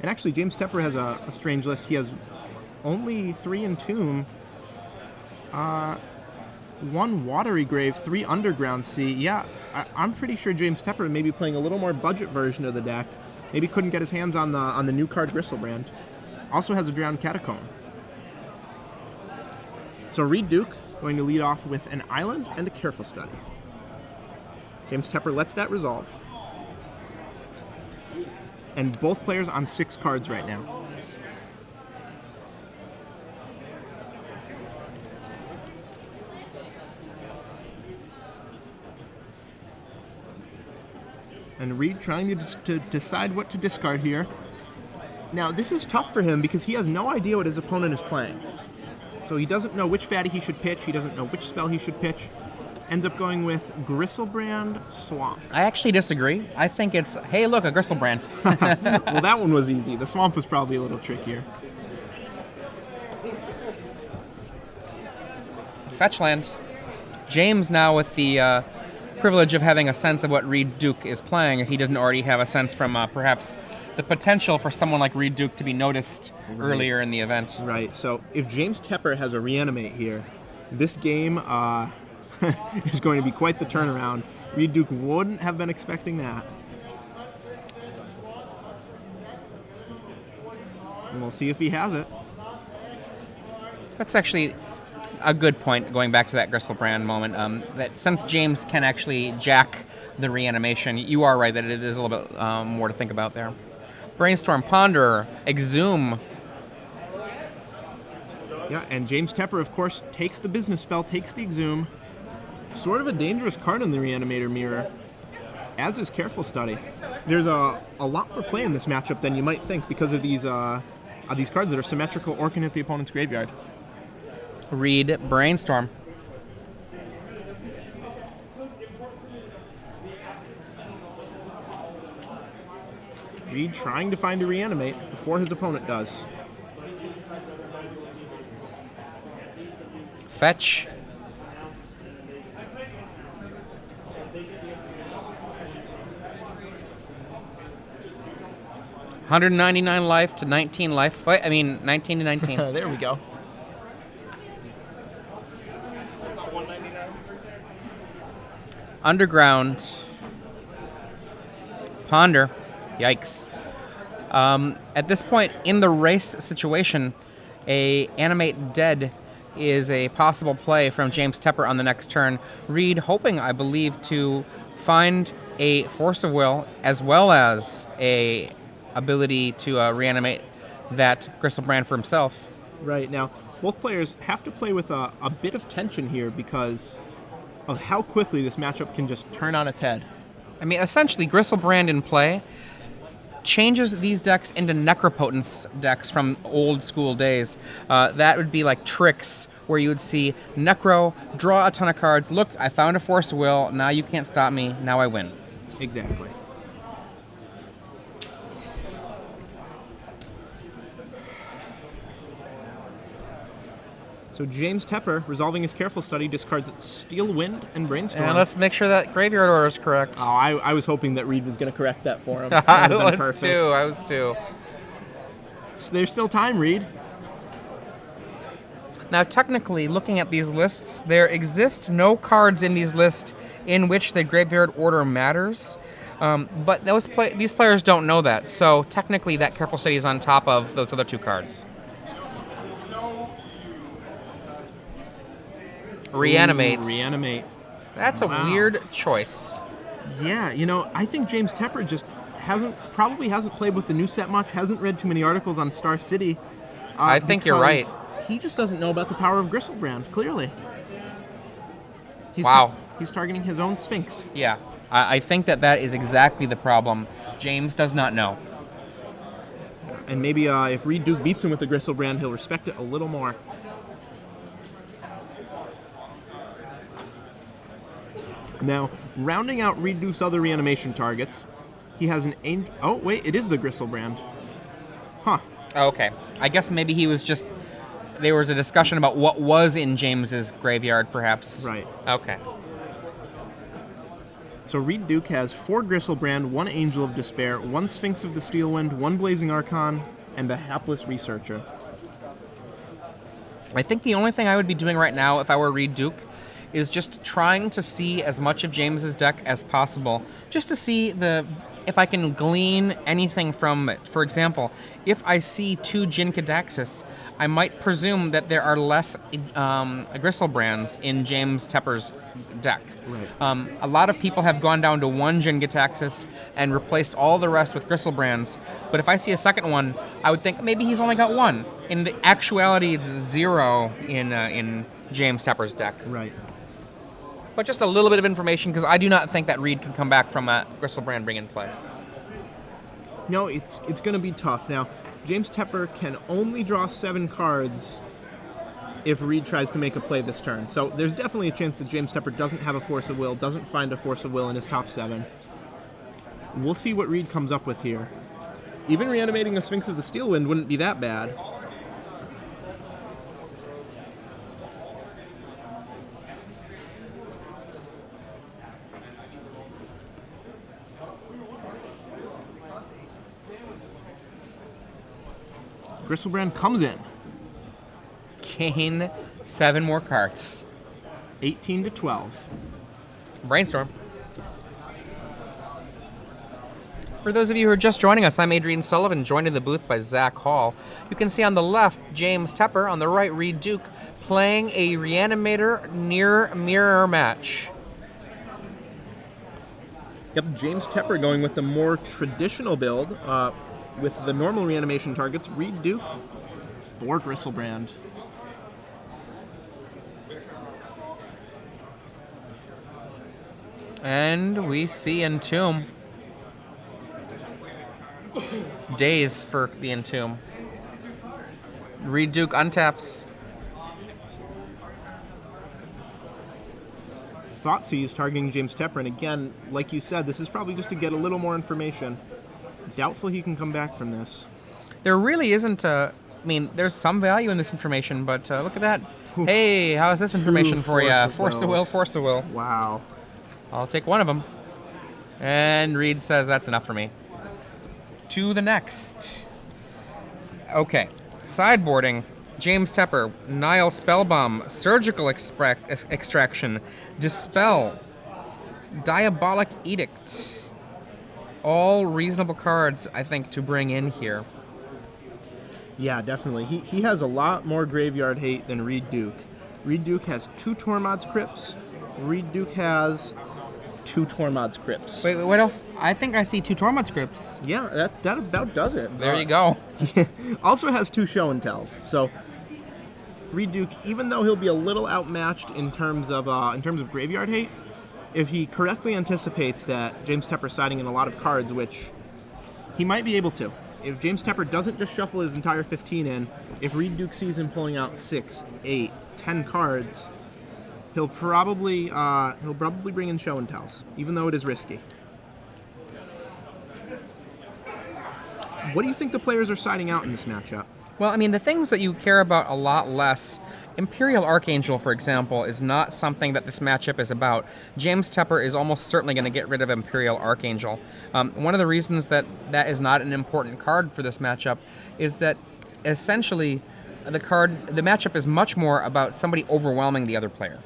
And actually, James Tepper has a strange list. He has only 3 Entomb, 1 Watery Grave, 3 Underground Sea. Yeah, I'm pretty sure James Tepper may be playing a little more budget version of the deck. Maybe couldn't get his hands on the new card Gristlebrand. Also has a Drowned Catacomb. So Reid Duke going to lead off with an Island and a Careful Study. James Tepper lets that resolve. And both players on 6 cards right now. And Reid trying to decide what to discard here. Now, this is tough for him because he has no idea what his opponent is playing. So he doesn't know which fatty he should pitch. He doesn't know which spell he should pitch. Ends up going with Gristlebrand Swamp. I actually disagree. I think it's, hey, look, a Gristlebrand. Well, that one was easy. The Swamp was probably a little trickier. Fetch land. James now with the privilege of having a sense of what Reid Duke is playing, if he didn't already have a sense from perhaps the potential for someone like Reid Duke to be noticed earlier in the event. Right, so if James Tepper has a Reanimate here, this game is going to be quite the turnaround. Reid Duke wouldn't have been expecting that. And we'll see if he has it. That's actually a good point, going back to that Gristlebrand moment, that since James can actually jack the Reanimation, you are right that it is a little bit more to think about there. Brainstorm, Ponder, Exhume. Yeah, and James Tepper, of course, takes the Business Spell, takes the Exhume. Sort of a dangerous card in the Reanimator mirror, as is Careful Study. There's a lot more play in this matchup than you might think because of these cards that are symmetrical or can hit the opponent's graveyard. Reid, Brainstorm. Reid trying to find a Reanimate before his opponent does. Fetch. $199 life to 19 life. Wait, I mean 19 to 19. There we go. Underground. Ponder. Yikes. At this point in the race situation, a Animate Dead is a possible play from James Tepper on the next turn. Reid hoping, I believe, to find a Force of Will as well as a ability to reanimate that Gristlebrand for himself. Right, now both players have to play with a bit of tension here because of how quickly this matchup can just turn on its head. I mean, essentially, Gristlebrand in play changes these decks into Necropotence decks from old school days. That would be like tricks where you would see Necro, draw a ton of cards, look, I found a Force of Will, now you can't stop me, now I win. Exactly. So James Tepper, resolving his Careful Study, discards Steel Wind and Brainstorm. And let's make sure that graveyard order is correct. Oh, I was hoping that Reid was going to correct that for him. I was too. So there's still time, Reid. Now, technically, looking at these lists, there exist no cards in these lists in which the graveyard order matters. But these players don't know that. So technically, that Careful Study is on top of those other 2 cards. Reanimate. Ooh, reanimate. That's a weird choice. Yeah, you know, I think James Tepper just probably hasn't played with the new set much, hasn't read too many articles on Star City. I think you're right. He just doesn't know about the power of Gristlebrand, clearly. He's targeting his own Sphinx. Yeah, I think that is exactly the problem. James does not know. And maybe if Reid Duke beats him with the Gristlebrand, he'll respect it a little more. Now, rounding out Reid Duke's other reanimation targets, he has an angel. Oh, wait, it is the Gristlebrand. Huh. Okay. I guess maybe he was just. There was a discussion about what was in James's graveyard, perhaps. Right. Okay. So Reid Duke has 4 Gristlebrand, 1 Angel of Despair, 1 Sphinx of the Steelwind, 1 Blazing Archon, and a Hapless Researcher. I think the only thing I would be doing right now if I were Reid Duke is just trying to see as much of James's deck as possible, just to see if I can glean anything from it. For example, if I see 2 Jin Cadaxis, I might presume that there are less Gristlebrands in James Tepper's deck. Right. A lot of people have gone down to 1 Jin Cadaxis and replaced all the rest with Gristlebrands, but if I see a second one, I would think maybe he's only got 1. In the actuality, it's 0 in James Tepper's deck. Right. But just a little bit of information, because I do not think that Reid can come back from a Gristlebrand bring in play. No, it's going to be tough. Now, James Tepper can only draw 7 cards if Reid tries to make a play this turn. So there's definitely a chance that James Tepper doesn't have a Force of Will, doesn't find a Force of Will in his top 7. We'll see what Reid comes up with here. Even reanimating a Sphinx of the Steelwind wouldn't be that bad. Gristlebrand comes in. Gain 7 more cards. 18 to 12. Brainstorm. For those of you who are just joining us, I'm Adrian Sullivan, joined in the booth by Zach Hall. You can see on the left James Tepper, on the right Reid Duke, playing a Reanimator near mirror match. Yep, James Tepper going with the more traditional build, with the normal reanimation targets. Reid Duke, 4 Gristlebrand. And we see Entomb. Days for the Entomb. Reid Duke untaps. Thoughtseize targeting James Tepper, and again, like you said, this is probably just to get a little more information. Doubtful he can come back from this. There really isn't I mean, there's some value in this information, but look at that. Oof. Hey, how's this information for you? Force of Will. Force of Will. Wow. I'll take one of them. And Reid says that's enough for me. To the next. Okay. Sideboarding. James Tepper. Nile Spellbomb. Surgical Extraction. Dispel. Diabolic Edict. All reasonable cards, I think, to bring in here. Yeah, definitely. He has a lot more graveyard hate than Reid Duke. Reid Duke has 2 Tormod's Crypts. Reid Duke has 2 Tormod's Crypts. Wait, what else? I think I see 2 Tormod Scripts. Yeah, that about does it. There you go. Also has 2 Show and Tells. So Reid Duke, even though he'll be a little outmatched in terms of graveyard hate, if he correctly anticipates that James Tepper's siding in a lot of cards, which he might be able to. If James Tepper doesn't just shuffle his entire 15 in, if Reid Duke sees him pulling out 6, 8, 10 cards, he'll probably bring in Show and Tells, even though it is risky. What do you think the players are siding out in this matchup? Well, I mean, the things that you care about a lot less, Imperial Archangel, for example, is not something that this matchup is about. James Tepper is almost certainly going to get rid of Imperial Archangel. One of the reasons that is not an important card for this matchup is that essentially the matchup is much more about somebody overwhelming the other player.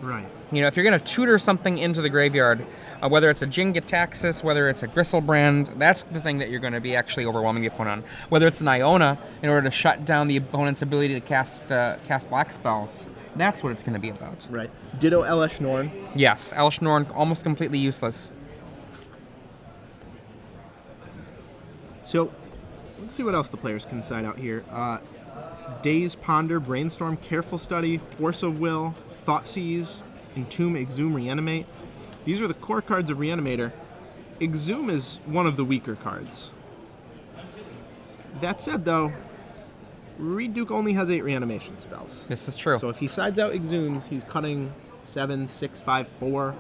Right. You know, if you're going to tutor something into the graveyard, whether it's a Jin Gitaxis, whether it's a Gristlebrand, that's the thing that you're going to be actually overwhelming the opponent on. Whether it's an Iona, in order to shut down the opponent's ability to cast black spells, that's what it's going to be about. Right. Ditto Elesh Norn. Yes, Elesh Norn, almost completely useless. So, let's see what else the players can side out here. Daze, Ponder, Brainstorm, Careful Study, Force of Will, Thoughtseize, Entomb, Exhume, Reanimate. These are the core cards of Reanimator. Exhume is one of the weaker cards. That said, though, Reid Duke only has 8 reanimation spells. This is true. So if he sides out Exhumes, he's cutting 7, 6, 5, 4.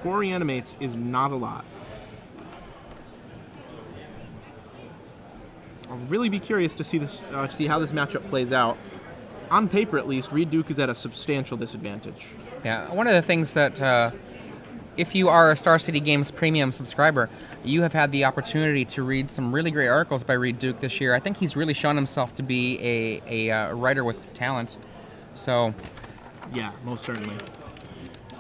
4 reanimates is not a lot. I'll really be curious to see how this matchup plays out. On paper, at least, Reid Duke is at a substantial disadvantage. Yeah, one of the things that if you are a Star City Games Premium subscriber, you have had the opportunity to read some really great articles by Reid Duke this year. I think he's really shown himself to be a writer with talent. So, yeah, most certainly.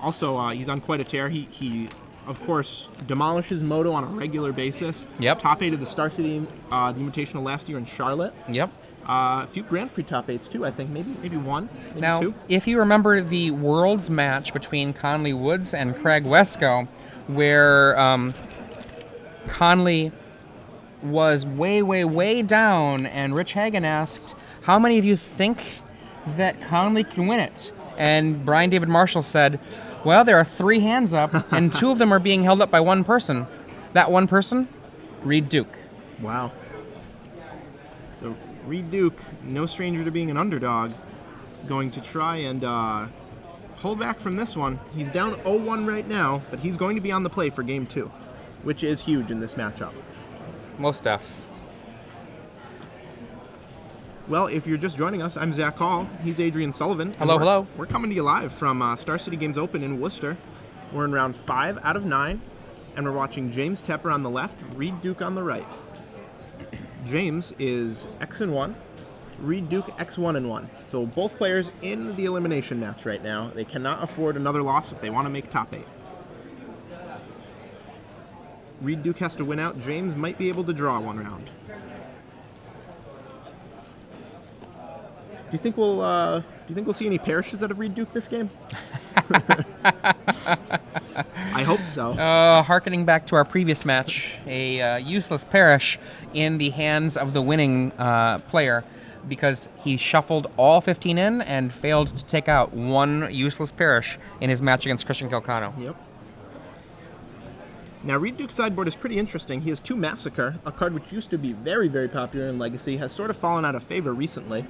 Also, he's on quite a tear. He of course, demolishes Moto on a regular basis. Yep. Top 8 of the Star City the Invitational last year in Charlotte. Yep. A few Grand Prix top 8s too, I think. Maybe one, maybe now, two. If you remember the Worlds match between Conley Woods and Craig Wesco, where Conley was way, way, way down, and Rich Hagan asked, how many of you think that Conley can win it? And Brian David Marshall said, well, there are 3 hands up, and 2 of them are being held up by one person. That one person, Reid Duke. Wow. So Reid Duke, no stranger to being an underdog, going to try and pull back from this one. He's down 0-1 right now, but he's going to be on the play for Game 2, which is huge in this matchup. Most stuff. Well, if you're just joining us, I'm Zach Hall. He's Adrian Sullivan. Hello, hello. We're coming to you live from Star City Games Open in Worcester. We're in round 5 out of 9, and we're watching James Tepper on the left, Reid Duke on the right. James is X-1, Reid Duke X-1-1. So both players in the elimination match right now. They cannot afford another loss if they want to make top 8. Reid Duke has to win out. James might be able to draw one round. Do you think we'll see any parishes out of Reid Duke this game? I hope so. Harkening back to our previous match, a useless parish in the hands of the winning player because he shuffled all 15 in and failed to take out one useless parish in his match against Christian Calcano. Yep. Now, Reid Duke's sideboard is pretty interesting. He has 2 Massacre, a card which used to be very, very popular in Legacy, has sort of fallen out of favor recently.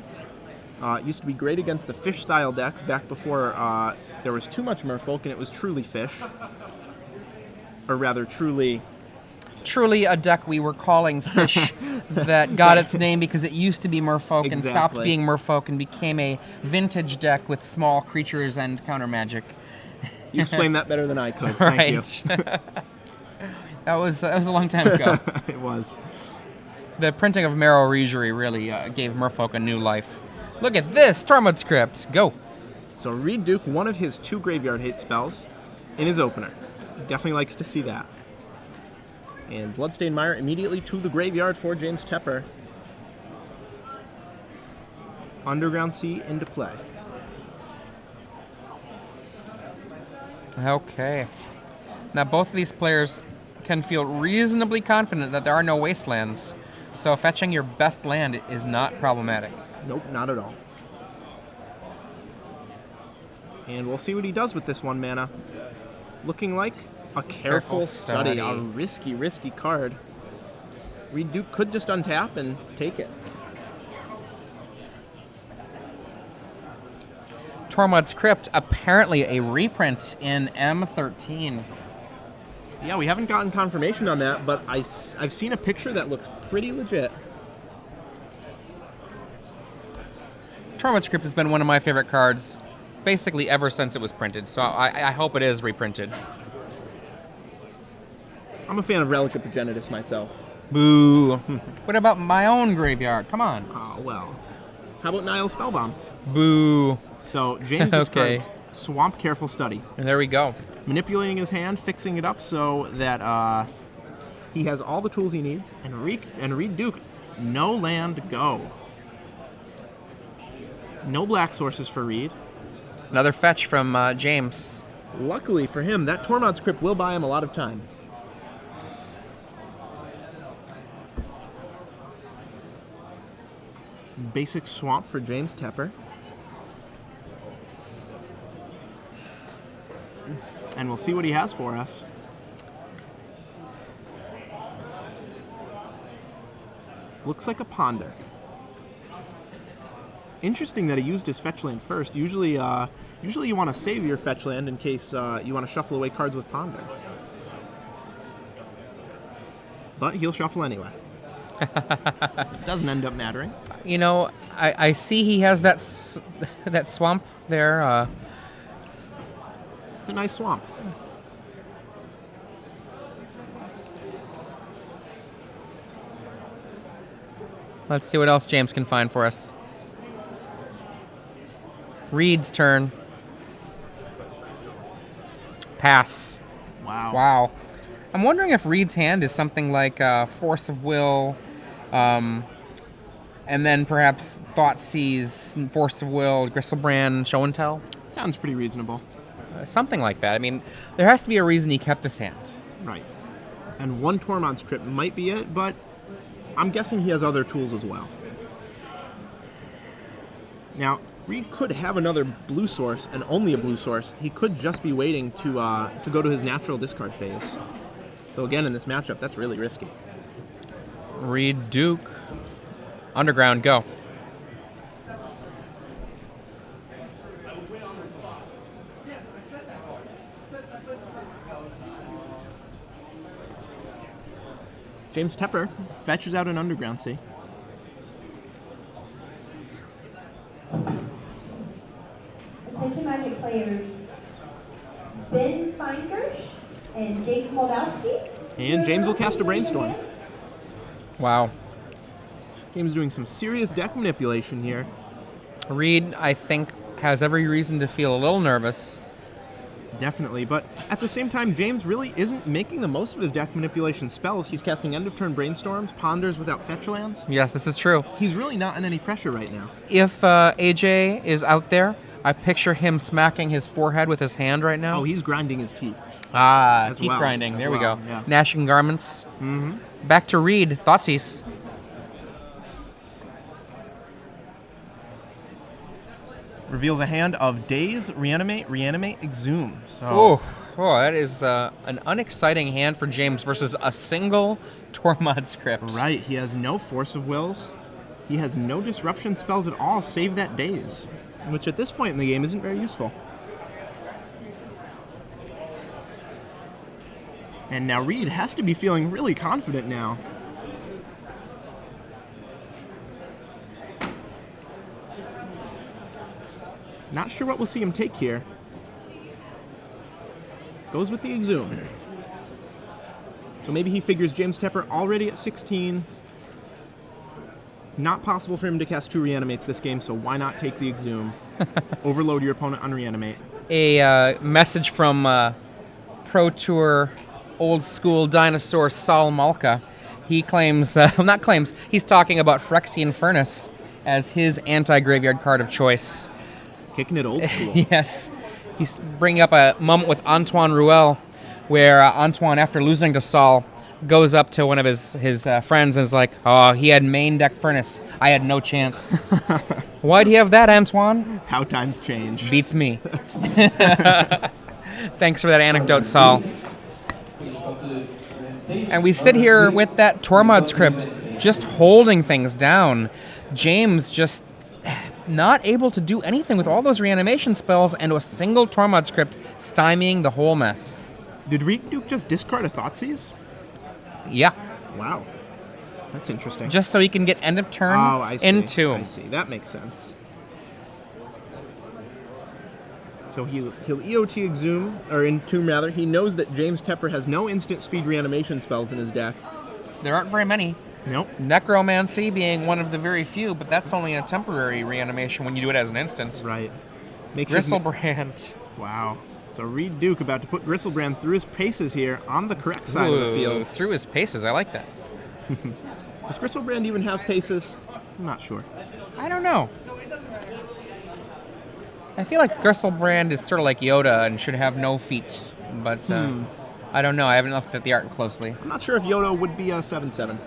It used to be great against the Fish-style decks back before there was too much Merfolk and it was truly Fish. Or rather, truly a deck we were calling Fish that got its name because it used to be Merfolk and stopped being Merfolk and became a vintage deck with small creatures and counter magic. You explained that better than I could. Right. Thank you. That was a long time ago. It was. The printing of Merrill Regery really gave Merfolk a new life. Look at this! Tormod Script! Go! So Reid Duke, one of his 2 graveyard hate spells in his opener. Definitely likes to see that. And Bloodstained Mire immediately to the graveyard for James Tepper. Underground Sea into play. Okay. Now both of these players can feel reasonably confident that there are no wastelands, so fetching your best land is not problematic. Nope, not at all. And we'll see what he does with this 1 mana. Looking like a careful study. A risky card. Reid Duke could just untap and take it. Tormod's Crypt, apparently a reprint in M13. Yeah, we haven't gotten confirmation on that, but I've seen a picture that looks pretty legit. Tormod's Crypt has been one of my favorite cards basically ever since it was printed, so I hope it is reprinted. I'm a fan of Relic of Progenitus myself. Boo. What about my own graveyard? Come on. Oh, well. How about Nihil Spellbomb? Boo. So, James discards Swamp Careful Study. And there we go. Manipulating his hand, fixing it up so that he has all the tools he needs. And Reid Duke, no land, go. No black sources for Reid. Another fetch from James. Luckily for him, that Tormod's Crypt will buy him a lot of time. Basic Swamp for James Tepper. And we'll see what he has for us. Looks like a Ponder. Interesting that he used his fetch land first. Usually you want to save your fetch land in case you want to shuffle away cards with Ponder. But he'll shuffle anyway. So it doesn't end up mattering. You know, I see he has that swamp there. It's a nice swamp. Let's see what else James can find for us. Reid's turn. Pass. Wow. Wow. I'm wondering if Reid's hand is something like Force of Will, and then perhaps Thoughtseize, Force of Will, Gristlebrand, Show and Tell. Sounds pretty reasonable. Something like that. I mean, there has to be a reason he kept this hand. Right. And one Tormod's Crypt might be it, but I'm guessing he has other tools as well. Now, Reid could have another blue source, and only a blue source. He could just be waiting to go to his natural discard phase. So again, in this matchup, that's really risky. Reid, Duke. Underground, go. James Tepper fetches out an Underground Sea. Attention Magic players, Ben Feingersh and Jake Moldowski. And James will cast a Brainstorm. Wow. James doing some serious deck manipulation here. Reid, I think, has every reason to feel a little nervous. Definitely, but at the same time, James really isn't making the most of his deck manipulation spells. He's casting end-of-turn Brainstorms, Ponders without fetch lands. Yes, this is true. He's really not in any pressure right now. If AJ is out there, I picture him smacking his forehead with his hand right now. Oh, he's grinding his teeth. Ah, as teeth well, grinding. as There we well, go. yeah. Gnashing garments. Mm-hmm. Back to Reid. Thoughtseize. Reveals a hand of Daze, Reanimate, Exhume. So That is an unexciting hand for James versus a single Tormod's Crypt. right, he has no Force of Wills. He has no disruption spells at all, save that Daze, which at this point in the game isn't very useful. And now Reid has to be feeling really confident now. Not sure what we'll see him take here. Goes with the Exhume. So maybe he figures James Tepper already at 16. Not possible for him to cast 2 Reanimates this game, so why not take the Exhume? Overload your opponent on Reanimate. A message from Pro Tour old school dinosaur Saul Malka. He claims, not claims, he's talking about Phyrexian Furnace as his anti-graveyard card of choice. Kicking it old school. Yes. He's bringing up a moment with Antoine Ruel where Antoine, after losing to Saul, goes up to one of his friends and is like, oh, he had main deck Furnace. I had no chance. Why'd he have that, Antoine? How times change. Beats me. Thanks for that anecdote, Saul. And we sit here with that Tormod's Crypt just holding things down. James just not able to do anything with all those reanimation spells and a single Tormod's Crypt stymieing the whole mess. Did Reid Duke just discard a Thoughtseize? Yeah. Wow. That's interesting. Just so he can get end of turn into. I see. That makes sense. So he'll EOT Exhume, or Entomb rather. He knows that James Tepper has no instant speed reanimation spells in his deck. There aren't very many. Nope. Necromancy being one of the very few, but that's only a temporary reanimation when you do it as an instant. Right. Gristlebrand. Wow. So Reid Duke about to put Gristlebrand through his paces here on the correct side of the field. Through his paces, I like that. Does Gristlebrand even have paces? I'm not sure. I don't know. I feel like Gristlebrand is sort of like Yoda and should have no feet, but I don't know. I haven't looked at the art closely. I'm not sure if Yoda would be a 7/7.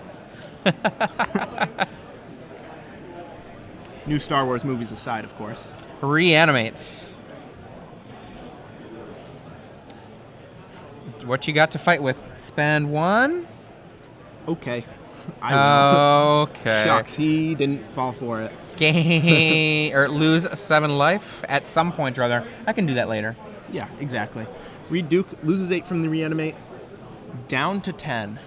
New Star Wars movies aside, of course. Reanimate. What you got to fight with? Spend 1? Okay. I will. Okay. Shucks, he didn't fall for it. Gain or lose 7 life at some point or other. I can do that later. Yeah, exactly. Reid Duke loses 8 from the Reanimate, down to 10.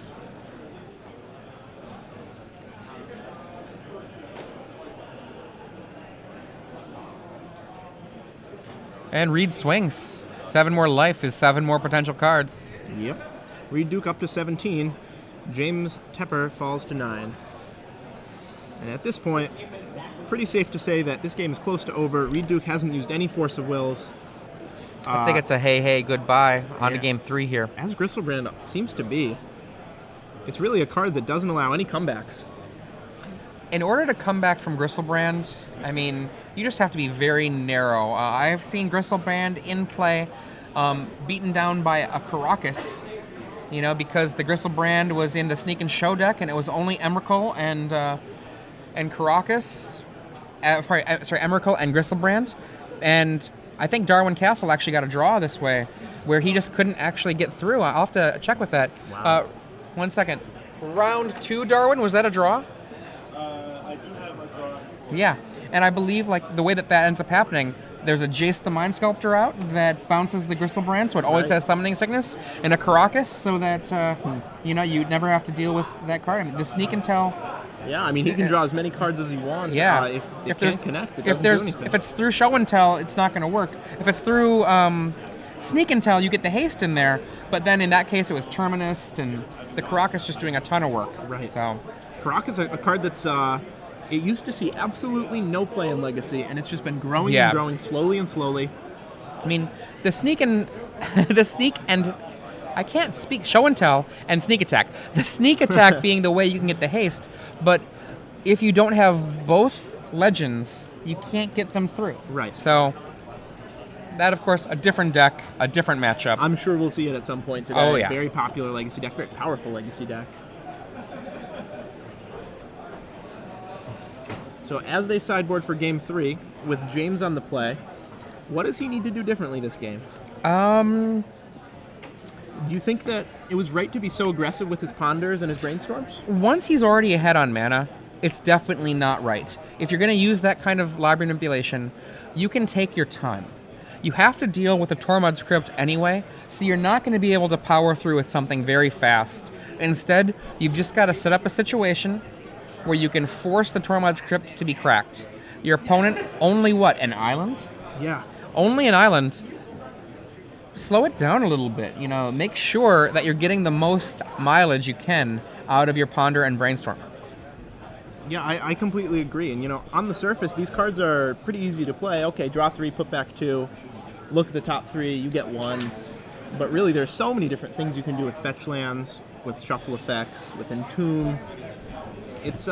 And Reid swings. 7 more life is 7 more potential cards. Yep. Reid Duke up to 17. James Tepper falls to 9. And at this point, pretty safe to say that this game is close to over. Reid Duke hasn't used any Force of Wills. I think it's a hey goodbye on to yeah. game 3 here. As Gristlebrand seems to be. It's really a card that doesn't allow any comebacks. In order to come back from Gristlebrand, I mean, you just have to be very narrow. I've seen Gristlebrand in play beaten down by a Caracas, you know, because the Gristlebrand was in the Sneak and Show deck, and it was only Emrakul and Caracas. Emrakul and Gristlebrand. And I think Darwin Castle actually got a draw this way, where he just couldn't actually get through. I'll have to check with that. Wow. 1 second. Round 2, Darwin, was that a draw? I do have a draw. Yeah, and I believe like the way that ends up happening, there's a Jace the Mind Sculptor out that bounces the Gristlebrand, so it always has Summoning Sickness, and a Caracas, so that you know, you never have to deal with that card. I mean, the Sneak and Tell. Yeah, I mean, he can draw as many cards as he wants. Yeah, if if can't connect, it if doesn't do anything. if it's through Show and Tell, it's not going to work. If it's through Sneak and Tell, you get the haste in there, but then in that case, it was Terminus and the Caracas just doing a ton of work. Right. So, Caracas is a card that's it used to see absolutely no play in Legacy, and it's just been growing Yeah. and growing slowly and slowly. I mean, the Sneak and I can't speak Show and Tell and Sneak Attack. The Sneak Attack being the way you can get the haste, but if you don't have both legends, you can't get them through. Right. So that, of course, a different deck, a different matchup. I'm sure we'll see it at some point today. Oh, yeah. Very popular Legacy deck, very powerful Legacy deck. So as they sideboard for Game 3, with James on the play, what does he need to do differently this game? Do you think that it was right to be so aggressive with his Ponders and his Brainstorms? Once he's already ahead on mana, it's definitely not right. If you're going to use that kind of library manipulation, you can take your time. You have to deal with a Tormod's Crypt anyway, so you're not going to be able to power through with something very fast. Instead, you've just got to set up a situation where you can force the Tormod's Crypt to be cracked. Your opponent, only what, an island? Yeah. Only an island. Slow it down a little bit, you know, make sure that you're getting the most mileage you can out of your Ponder and Brainstorm. Yeah, I completely agree. And, you know, on the surface, these cards are pretty easy to play. Okay, draw 3, put back 2. Look at the top 3, you get 1. But really, there's so many different things you can do with fetch lands, with shuffle effects, with Entomb. It's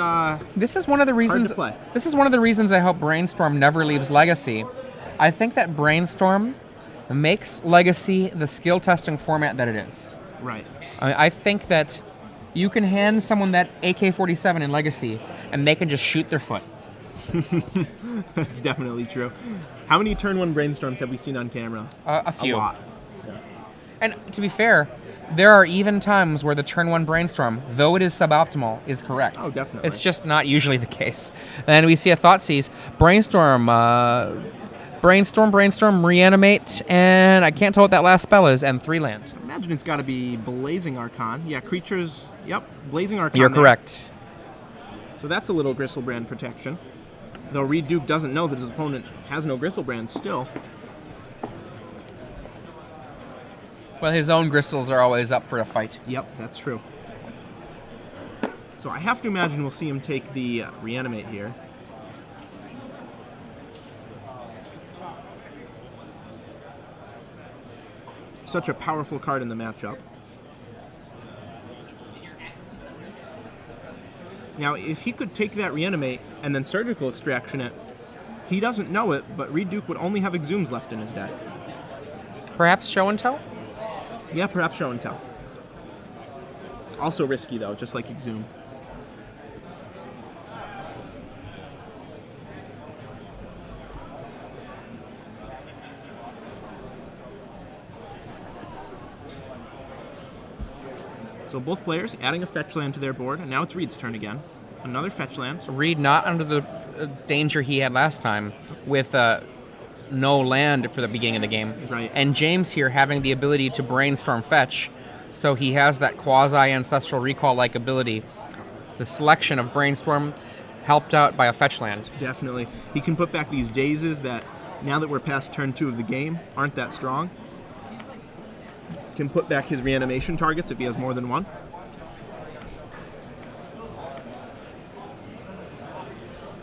This is one of the reasons. to play. This is one of the reasons I hope Brainstorm never leaves Legacy. I think that Brainstorm makes Legacy the skill testing format that it is. right. I think that you can hand someone that AK-47 in Legacy, and they can just shoot their foot. That's definitely true. How many turn 1 Brainstorms have we seen on camera? A few. A lot. Yeah. And to be fair, there are even times where the turn 1 Brainstorm, though it is suboptimal, is correct. Oh, definitely. It's just not usually the case. And we see a Thoughtseize. Brainstorm, Brainstorm, Reanimate, and I can't tell what that last spell is, and 3 land. I imagine it's got to be Blazing Archon. Yeah, creatures. Yep, Blazing Archon. You're there. correct. So that's a little Gristlebrand protection. Though Reid Duke doesn't know that his opponent has no Gristlebrand still. Well, his own Gristles are always up for a fight. Yep, that's true. So I have to imagine we'll see him take the Reanimate here. Such a powerful card in the matchup. Now, if he could take that Reanimate and then Surgical Extraction it, he doesn't know it, but Reid Duke would only have Exhumes left in his deck. Perhaps Show and Tell? Yeah, perhaps Show and Tell. Also risky, though, just like Exhume. So both players adding a fetch land to their board, and now it's Reid's turn again. Another fetch land. Reid not under the danger he had last time with no land for the beginning of the game. Right. And James here having the ability to Brainstorm fetch, so he has that quasi-ancestral recall-like ability. The selection of Brainstorm helped out by a fetch land. Definitely. He can put back these Dazes that, now that we're past turn 2 of the game, aren't that strong. Can put back his reanimation targets if he has more than one.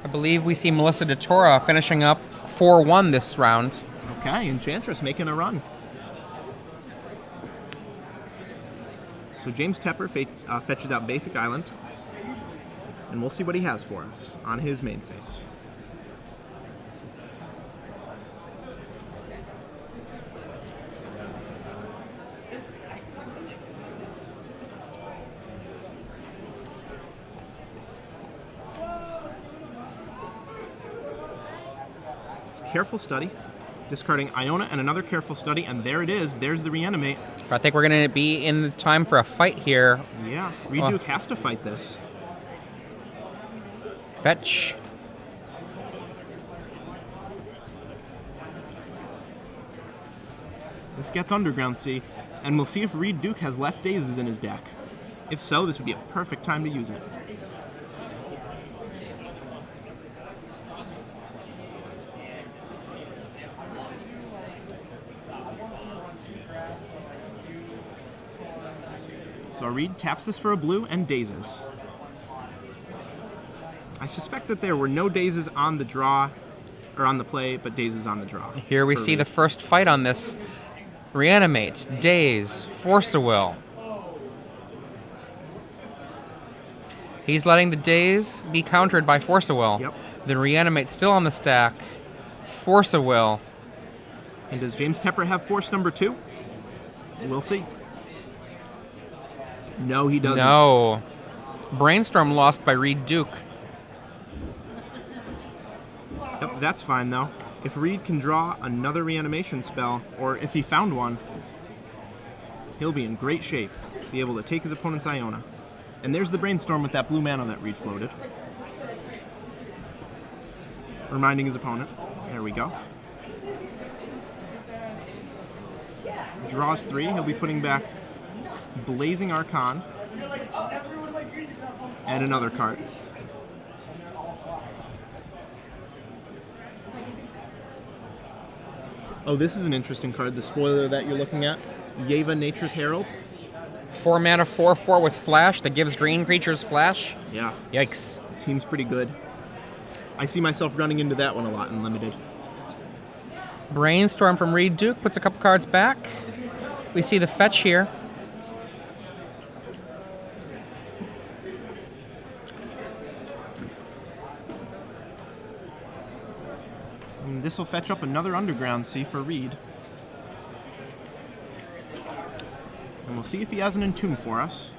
I believe we see Melissa DeTora finishing up 4-1 this round. Okay, Enchantress making a run. So James Tepper fetches out Basic Island, and we'll see what he has for us on his main phase. Careful Study, discarding Iona and another Careful Study, and there it is. There's the Reanimate. I think we're going to be in the time for a fight here. Yeah, Reid Duke has to fight this. Fetch. This gets Underground Sea, and we'll see if Reid Duke has left Dazes in his deck. If so, this would be a perfect time to use it. So Reid taps this for a blue and Dazes. I suspect that there were no Dazes on the draw, or on the play, but Dazes on the draw. Here we see Reid. the first fight on this. Reanimate, Daze, Force of Will. He's letting the Daze be countered by Force of Will. Yep. The Reanimate still on the stack. Force of Will. And does James Tepper have Force number 2? We'll see. No, he doesn't. No. Brainstorm lost by Reid Duke. Yep, that's fine though. If Reid can draw another reanimation spell, or if he found one, he'll be in great shape, be able to take his opponent's Iona. And there's the Brainstorm with that blue mana that Reid floated. Reminding his opponent. There we go. Draws 3, he'll be putting back Blazing Archon and another card. Oh, this is an interesting card, the spoiler that you're looking at. Yeva, Nature's Herald. 4 mana, 4/4 with flash that gives green creatures flash. Yeah. Yikes. Seems pretty good. I see myself running into that one a lot in Limited. Brainstorm from Reid Duke puts a couple cards back. We see the fetch here. And this will fetch up another Underground Sea for Reid. And we'll see if he has an Entomb for us.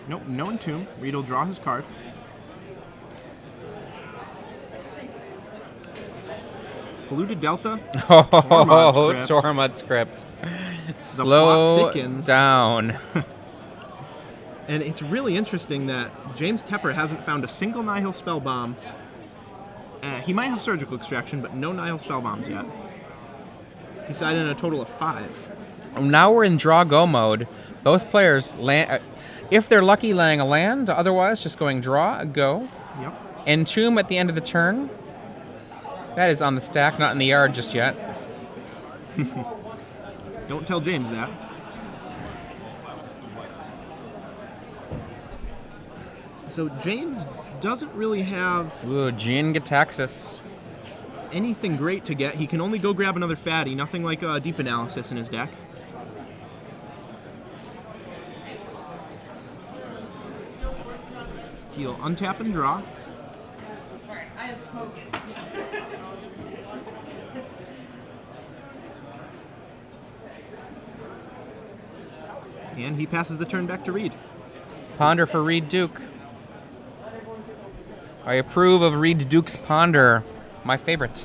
Nope, no Entomb. Reid will draw his card. Polluted Delta. Oh, Tormod script. Slow thickens. down. And it's really interesting that James Tepper hasn't found a single Nihil Spell Bomb. He might have Surgical Extraction, but no Nihil Spell Bombs yet. He's sided in a total of 5. Now we're in draw-go mode. Both players, if they're lucky, laying a land. Otherwise, just going draw, go. Yep. Entomb at the end of the turn. That is on the stack, not in the yard just yet. Don't tell James that. So James doesn't really have Ooh, Jin Gitaxis. anything great to get. He can only go grab another fatty, nothing like a Deep Analysis in his deck. He'll untap and draw. And he passes the turn back to Reid. Ponder for Reid Duke. I approve of Reid Duke's Ponder. My favorite.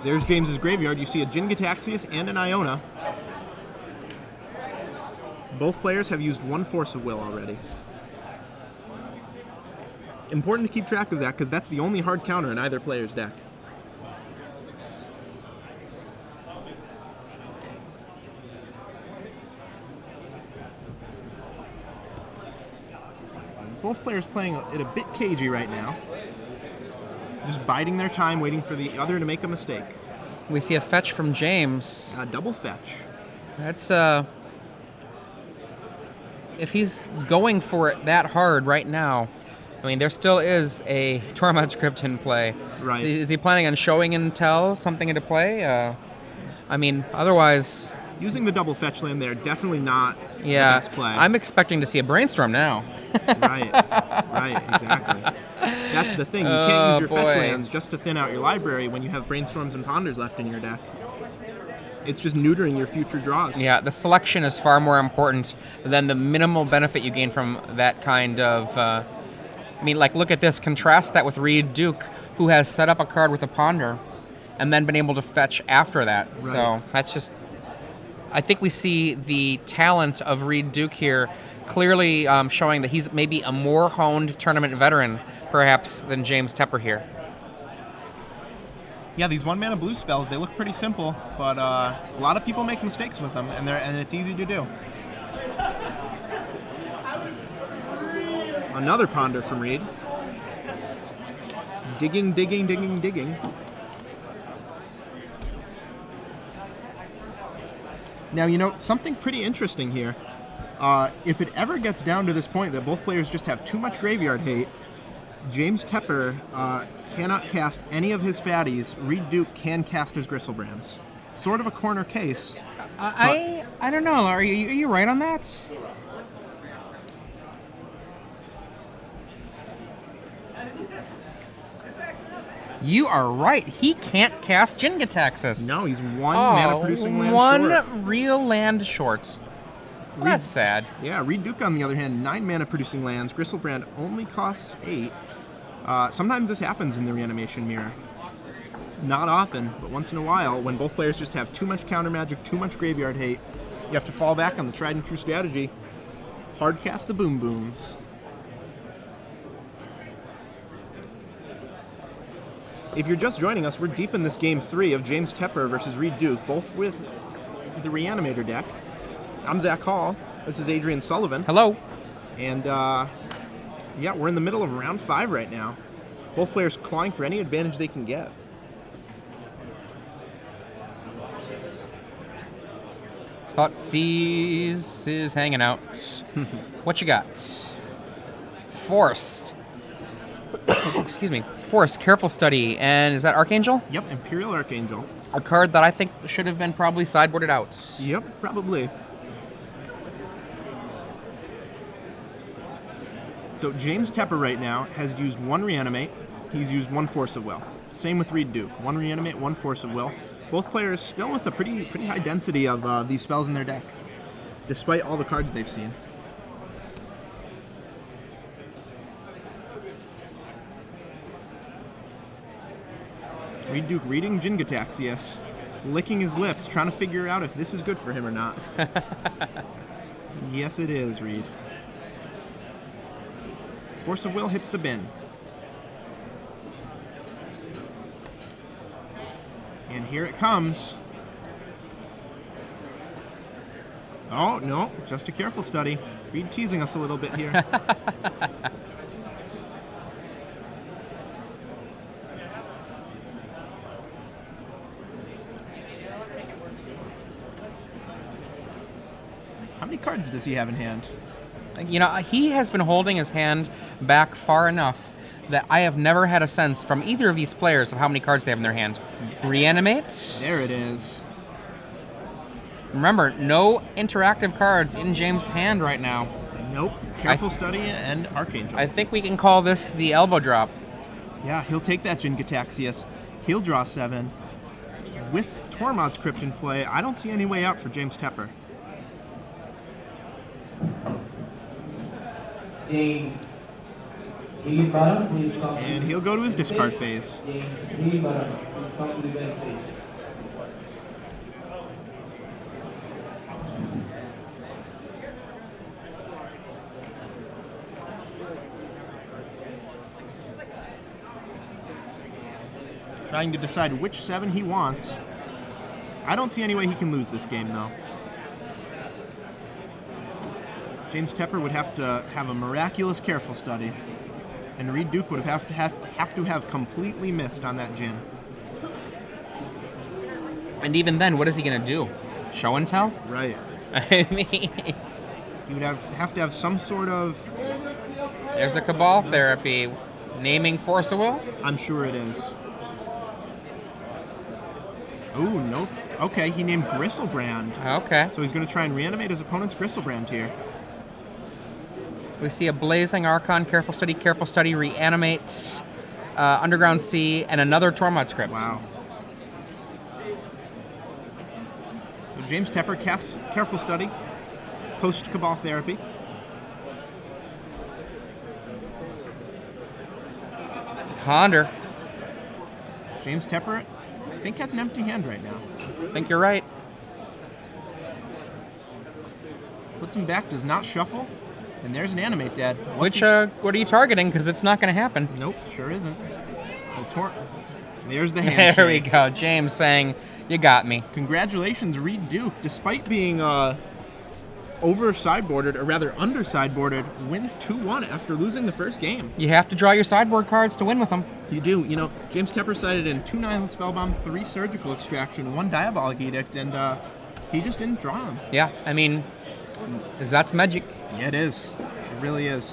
There's James's graveyard. You see a Jin Gitaxias and an Iona. Both players have used 1 Force of Will already. Important to keep track of that because that's the only hard counter in either player's deck. both players playing it a bit cagey right now. Just biding their time, waiting for the other to make a mistake. We see a fetch from James. A double fetch. That's, if he's going for it that hard right now, I mean, there still is a Tormod script in play. Right. Is he planning on showing and tell something into play? I mean, otherwise... Using the double fetch land there, definitely not the Yeah, best play. I'm expecting to see a brainstorm now. Right, exactly. That's the thing. You can't use your fetch lands just to thin out your library when you have brainstorms and ponders left in your deck. It's just neutering your future draws. Yeah, the selection is far more important than the minimal benefit you gain from that kind of... I mean, like, look at this. Contrast that with Reid Duke, who has set up a card with a ponder and then been able to fetch after that. Right. So that's just... I think we see the talent of Reid Duke here clearly showing that he's maybe a more honed tournament veteran, perhaps, than James Tepper here. Yeah, these 1-mana blue spells, they look pretty simple, but a lot of people make mistakes with them, and it's easy to do. Another ponder from Reid. Digging, digging, digging, digging. Now, you know, something pretty interesting here. If it ever gets down to this point that both players just have too much graveyard hate, James Tepper cannot cast any of his fatties. Reid Duke can cast his Gristlebrands. Sort of a corner case. I don't know. Are you right on that? You are right. He can't cast Jin-Gitaxias. No, he's one mana producing land one short. real land short. Well, that's sad. Yeah, Reid Duke, on the other hand, 9 mana producing lands. Gristlebrand only costs 8. Sometimes this happens in the reanimation mirror. Not often, but once in a while, when both players just have too much counter magic, too much graveyard hate, you have to fall back on the tried and true strategy. Hard cast the boom booms. If you're just joining us, we're deep in this game 3 of James Tepper versus Reid Duke, both with the Reanimator deck. I'm Zach Hall. This is Adrian Sullivan. Hello. And yeah, we're in the middle of round 5 right now. Both players clawing for any advantage they can get. Thoughtseize is hanging out. What you got? Forced. Excuse me. Forced, Careful Study, and is that Archangel? Yep, Imperial Archangel. A card that I think should have been probably sideboarded out. Yep, probably. So James Tepper right now has used 1 Reanimate. He's used 1 Force of Will. Same with Reid Duke. 1 Reanimate, 1 Force of Will. Both players still with a pretty high density of these spells in their deck, despite all the cards they've seen. Reid Duke reading Jin-Gitaxias, licking his lips, trying to figure out if this is good for him or not. Yes, it is, Reid. Force of Will hits the bin. And here it comes. Oh, no, just a Careful Study. Reid teasing us a little bit here. How many cards does he have in hand? You know, he has been holding his hand back far enough that I have never had a sense from either of these players of how many cards they have in their hand. Reanimate. There it is. Remember, no interactive cards in James' hand right now. Nope. Careful Study and Archangel. I think we can call this the elbow drop. Yeah, he'll take that Jin-Gitaxias. He'll draw 7. With Tormod's Crypt in play, I don't see any way out for James Tepper. James, Reid Bottom, please come. And he'll go to his discard phase. James, Reid Bottom, please come to the bench stage. Trying to decide which 7 he wants. I don't see any way he can lose this game, though. James Tepper would have to have a miraculous careful study, and Reid Duke would have to have completely missed on that gin. And even then, what is he going to do? Show and tell? Right. I mean, He would have to have some sort of... there's a Cabal therapy. Naming Force of Will? I'm sure it is. Oh, no. Okay, he named Gristlebrand. Okay. So he's going to try and reanimate his opponent's Gristlebrand here. We see a Blazing Archon, Careful Study, Reanimate, Underground Sea, and another Tormod script. Wow. So James Tepper casts Careful Study, post-Cabal Therapy. Ponder. James Tepper, I think, has an empty hand right now. I think you're right. Puts him back, does not shuffle, and there's an Animate Dead. What are you targeting? Because it's not going to happen. Nope, sure isn't. There's the handshake. There we go. James saying, you got me. Congratulations, Reid Duke. Despite being over sideboarded, or rather under sideboarded, wins 2-1 after losing the first game. You have to draw your sideboard cards to win with them. You do. You know, James Tepper sided in 2 Nihilist Spellbomb, 3 Surgical Extraction, 1 Diabolic Edict, and he just didn't draw them. Yeah, I mean, that's magic. Yeah, it is. It really is.